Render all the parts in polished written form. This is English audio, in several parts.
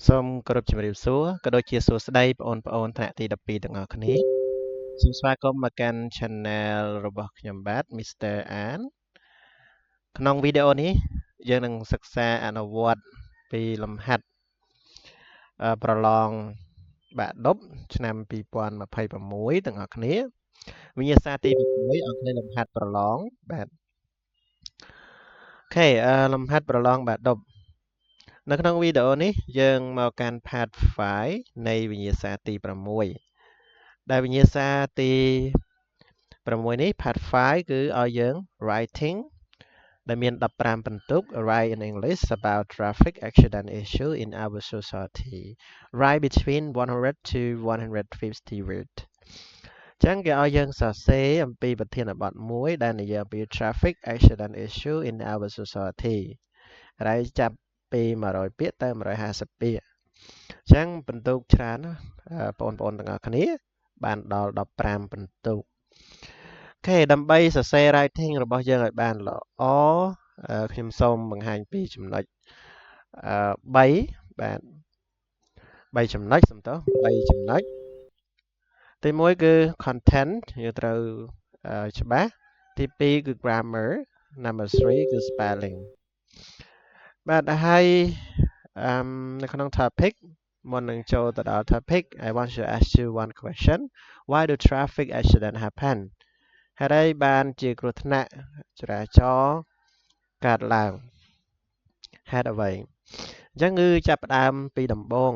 សូមគោរពជំរាបសួរក៏ដូចជាសួស្តីបងប្អូនថ្នាក់ទី12ទាំងអស់គ្នាសូមស្វាគមន៍មកកាន់ Channel របស់ខ្ញុំបាទ Mr. An ក្នុងវីដេអូនេះយើងនឹងសិក្សាអនុវត្តពីលំហាត់ប្រឡងបាក់ឌុបឆ្នាំ2026ទាំងអស់គ្នាវិញ្ញាសាទី6អង្គលំហាត់ប្រឡងបាទអូខេលំហាត់ប្រឡងបាក់ឌុបនៅក្នុងវីដេអូនេះយើងមកកាន់ Part 5នៃវិញ្ញាសាទី6ដែលវិញ្ញាសាទី6នេះ Part 5គឺឲ្យយើង writing ដែលមាន15បន្ទុក write in English about traffic accident issue in our society write between 100 to 150 word ចឹងគេឲ្យយើងសរសេរអំពីប្រធានបទមួយដែលនិយាយអំពី traffic accident issue in our society ហើយចាប់ពី100ពាក្យទៅ150ពាក្យអញ្ចឹងបន្ទុកច្រើនបងប្អូនទាំងអស់គ្នាបានដល់15បន្ទុកអូខេដើម្បីសរសេរ writing របស់យើងឲ្យបានល្អខ្ញុំសូមបង្ហាញពីចំណុច3បាទ3ចំណុចសំទោស3ចំណុចទី1គឺ content យើងត្រូវច្បាស់ទី2គឺ grammar number 3គឺ spelling បាទហើយនៅក្នុង topic មុននឹងចូលទៅដល់ topic I want to ask you one question why do traffic accident happen ហេតុអីបានជាគ្រោះថ្នាក់ចរាចរណ៍កើតឡើងហេតុអ្វីអញ្ចឹងគឺចាប់ផ្ដើមពីដំបូង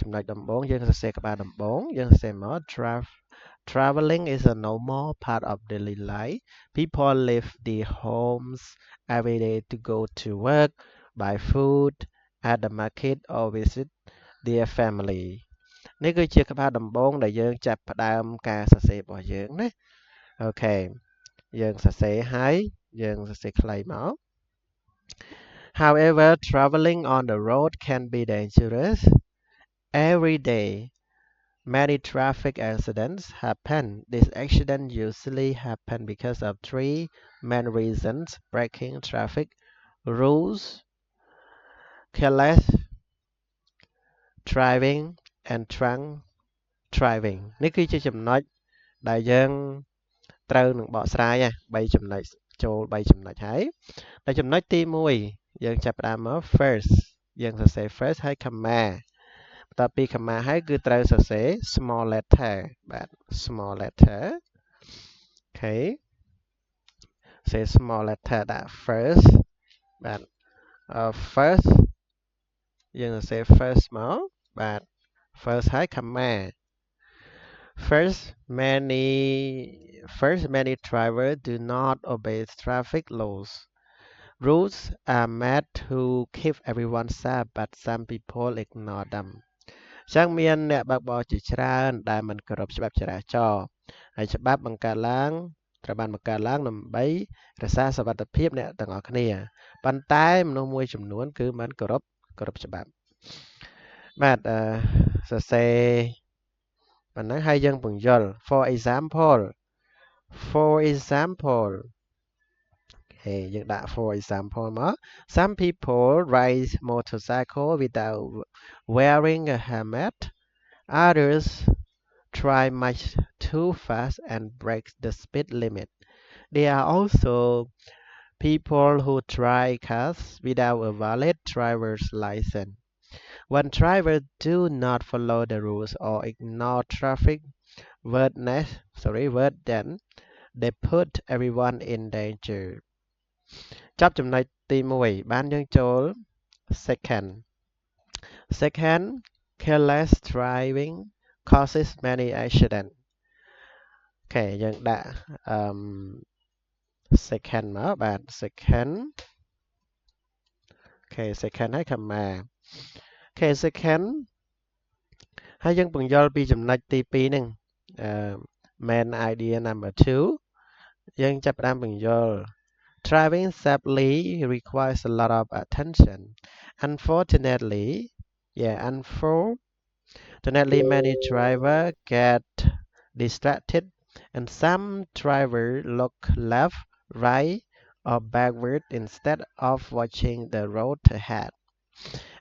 ចំណុចដំបូងយើងសរសេរក្បាលដំបូងយើងសរសេរមក traveling is a normal part of daily life people leave their homes every day to go to work buy food at the market or visit their family នេះគឺជាក្បាលដំបូងដែលយើងចាប់ផ្ដើមការសរសេររបស់យើងណាអូខេយើងសរសេរហើយយើងសរសេរខ្លីមក However traveling on the road can be dangerous every day many traffic accidents happen these accidents usually happen because of three main reasons breaking traffic rules careless driving and drunk driving នេះគឺជាចំណុចដែលយើងត្រូវនឹងបកស្រាយ3ចំណុចចូល3ចំណុចហើយតែចំណុចទី1យើងចាប់ផ្ដើមមក first យើងសរសេរ first ហើយ comma បន្ទាប់ពី comma ហើយគឺត្រូវសរសេរ small letter បាទ small letter អូខេសរសេរ small letter ដាក់ first បាទ first យើងសរសេរ first មកបាទ first ហើយ comma First, many drivers do not obey traffic laws. Rules are meant to keep everyone safe, but some people ignore them. ចឹងមានអ្នកបើកបរជាច្រើនដែលមិនគោរពច្បាប់ចរាចរណ៍ហើយច្បាប់ត្រូវបានបង្កើតឡើងដើម្បីរក្សាសុវត្ថិភាពអ្នកទាំងអស់គ្នាប៉ុន្តែមនុស្សមួយចំនួនគឺមិនគោរពច្បាប់បាទសរសេរប៉ុណ្ណឹងហើយយើងពង្យល់ for example យើងដាក់ for example មក some people ride motorcycle without wearing a helmet others drive much too fast and break the speed limit there are also people who drive cars without a valid driver's license when drivers do not follow the rules or ignore traffic then they put everyone in danger ចាប់ចំណុចទី1បានយើងចូល second careless driving causes many accidents អូខេយើងដាក់second មកបាទ second អូខេ second ហើយ comma អូខេ second ហើយយើងពង្យល់ពីចំណុចទី2ហ្នឹងmain idea number 2យើងចាប់ផ្ដើមពន្យល់ Driving safely requires a lot of attention. Unfortunately, many drivers get distracted and some drivers look left, right, or backward instead of watching the road ahead.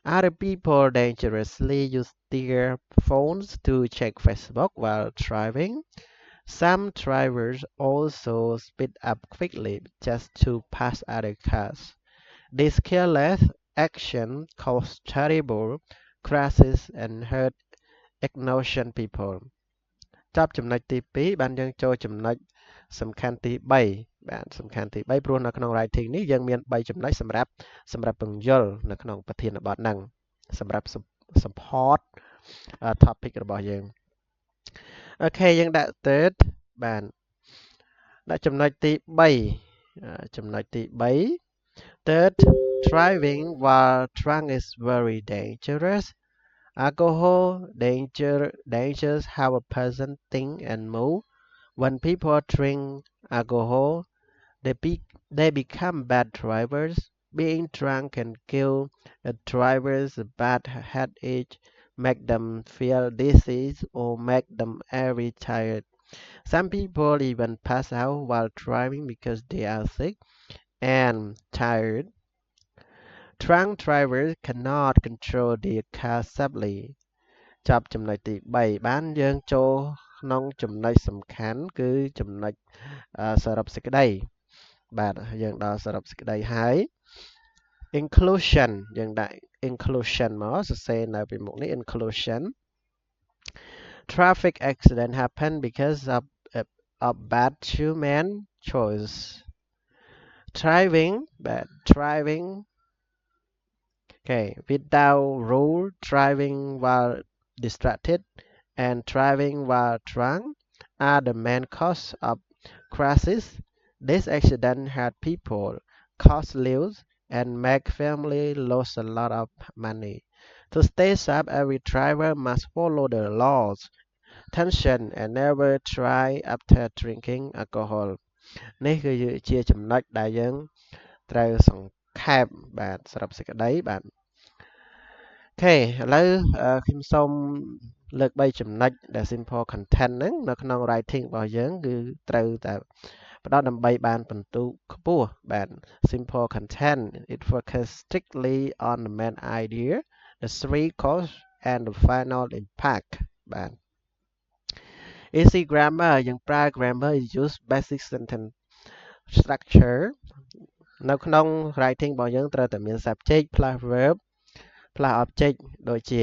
Other people dangerously use their phones to check Facebook while driving. Some drivers also speed up quickly just to pass other cars. This careless action causes terrible crashes and hurt innocent people. ចាប់ចំណុចទី2បានយើងចូលចំណុចសំខាន់ទី3បាទសំខាន់ទី3ព្រោះនៅក្នុង writing នេះយើងមាន3ចំណុចសម្រាប់ពង្យល់នៅក្នុងប្រធានបទហ្នឹងសម្រាប់ support topic របស់យើងអូខេយើងដាក់ third បាទដាក់ចំណុចទី3ចំណុចទី3 third driving while drunk is very dangerous. Alcohol dangers how a person think and move. When people drink alcohol, they become bad drivers. Being drunk can kill a driver's bad headache, make them feel dizzy, or make them very tired. Some people even pass out while driving because they are sick and tired. Drunk drivers cannot control their car safely. ចាប់ចំណុចទី3បានយើងចូលក្នុងចំណុចសំខាន់គឺចំណុចសរុបសេចក្តីបាទយើងដល់សរុបសេចក្តីហើយ inclusion យើងដាក់ inclusion មកសរសេរនៅពីមុខនេះ inclusion traffic accident happen because of bad human choice driving okay without rule driving while distracted and driving while drunk are the main cause of crashes. This accident hurt people, cause lives, and make family lose a lot of money. To stay safe, every driver must follow the laws, attention, and never drive after drinking alcohol. នេះគឺជាចំណុចដែលយើងត្រូវសង្ខេបបាទសរុបសេចក្តីបាទអូខេឥឡូវខ្ញុំសូមលើក3ចំណុចដែល simple content ហ្នឹងនៅក្នុង writing របស់យើងគឺត្រូវតែផ្ដោតដើម្បីបានពិន្ទុខ្ពស់បាទ simple content it focus strictly on the main idea the three cause and the final impact បាទ easy grammar យើងប្រើ grammar use basic sentence structure នៅក្នុង writing របស់យើងត្រូវតែមាន subject plus verb plus object ដូចជា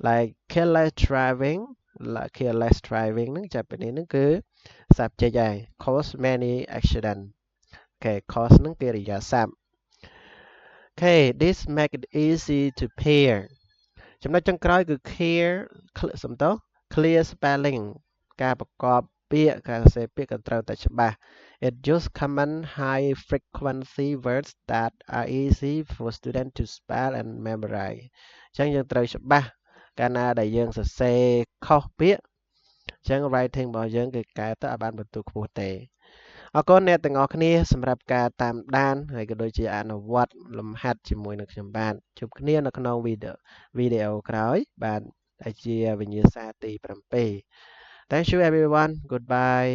like careless driving ហ្នឹងចាប់ពីនេះហ្នឹងគឺ subject ហើយ cause many accident អូខេ cause ហ្នឹងកិរិយាសព្ទអូខេ this make it easy to pair ចំណុចចុងក្រោយគឺ clear spelling ការប្រកបពាក្យការសរសេរពាក្យក៏ត្រូវតែច្បាស់ it use common high frequency words that are easy for students to spell and memorize អញ្ចឹងយើងត្រូវច្បាស់កាលណាដែលយើងសរសេរខុសពាក្យអញ្ចឹង writing របស់យើងគឺកែទៅឲ្យបានពិន្ទុខ្ពស់ទេអរគុណអ្នកទាំងអស់គ្នាសម្រាប់ការតាមដានហើយក៏ដូចជាអនុវត្តលំហាត់ជាមួយនឹងខ្ញុំបាទជួបគ្នានៅក្នុងវីដេអូក្រោយបាទដែលជាវិញ្ញាសាទី7 Thank you everyone goodbye